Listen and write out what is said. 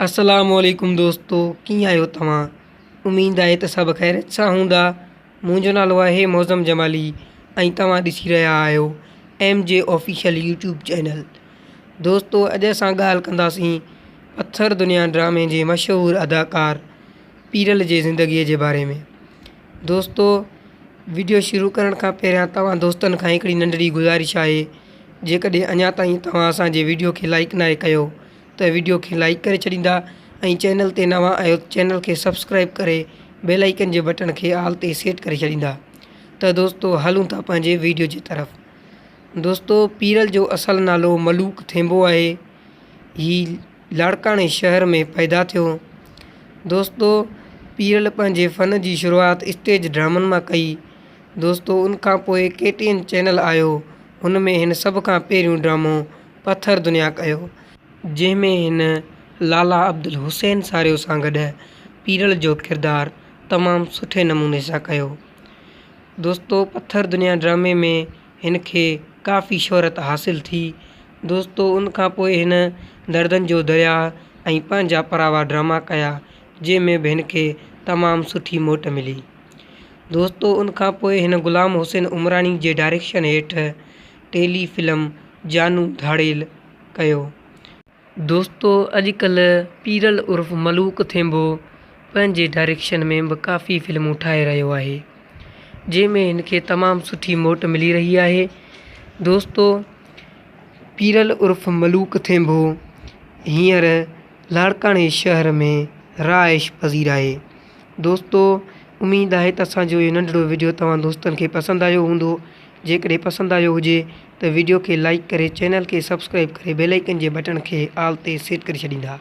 अस्सलामुअलैकुम दोस्तों, कीअं आहियो तव्हां? उम्मीद आहे त सभु ख़ैरियत सां हूंदा। मुंहिंजो नालो आहे मौज़म जमाली ऐं तव्हां ॾिसी रहिया आहियो MJ ऑफिशियल यूट्यूब चैनल। दोस्तों, अॼु असां ॻाल्हि कंदासीं पत्थर दुनिया ड्रामे जे मशहूरु अदाकार पीरल जे ज़िंदगीअ जे बारे में। दोस्तों, वीडियो शुरू करण खां पहिरियां तव्हां दोस्तनि खां हिकिड़ी नंढड़ी गुज़ारिश आहे, जेकॾहिं अञा ताईं तव्हां असांजे वीडियो खे लाइक न कयो त वीडियो खे लाइक करे छॾींदा ऐं चैनल ते नवां आहियो चैनल खे सब्सक्राइब करे बेल आइकन जे बटन खे ऑल ते सेट करे छॾींदा। त दोस्तों, हलूं था पंहिंजे वीडियो जी तरफ़। दोस्तों, पीरल जो असुलु नालो मलूक थेंबो आहे। ही लाड़काणे शहर में पैदा थियो। दोस्तों, पीरल पंहिंजे फ़न जी शुरूआति स्टेज ड्रामनि मां कई। दोस्तों, उनखां पोइ KTN चैनल आयो, हुन में हिन सभ खां पहिरियों ड्रामो पत्थर दुनिया कयो, जंहिंमें हिन लाला अब्दुल हुसैन सारियो सां गॾु पीरल जो किरदारु तमामु सुठे नमूने सां कयो। दोस्तों, पत्थर दुनिया ड्रामे में हिन खे काफ़ी शोहरत हासिलु थी। दोस्तों, उनखां पोइ हिन दर्दनि जो दरिया ऐं पंहिंजा परावा ड्रामा कया, जंहिंमें बि हिन खे तमामु सुठी मोट मिली। दोस्तों, उनखां पोइ हिन ग़ुलाम हुसैन उमरानी जे डायरेक्शन हेठि टेली फिल्म जानू धाड़ेल कयो। दोस्तों, अॼुकल्ह पीरल उर्फ़ मलूक थेंबो पंहिंजे डायरेक्शन में बि काफ़ी फिल्मूं ठाहे रहियो आहे, जंहिंमें हिन खे तमामु सुठी मोट मिली रही आहे। दोस्तों, पीरल उर्फ़ मलूक थेंबो हींअर लाड़काणे शहर में रहाइश पज़ीर आहे। दोस्तों, उम्मीद आहे त असांजो इहो नंढिड़ो वीडियो तव्हां दोस्तनि खे पसंदि आयो हूंदो। जेकॾहिं पसंदि आयो हुजे त वीडियो खे लाइक करे चैनल खे सब्सक्राइब करे बेल आइकन जे बटन खे ऑल ते सेट करे छॾींदा।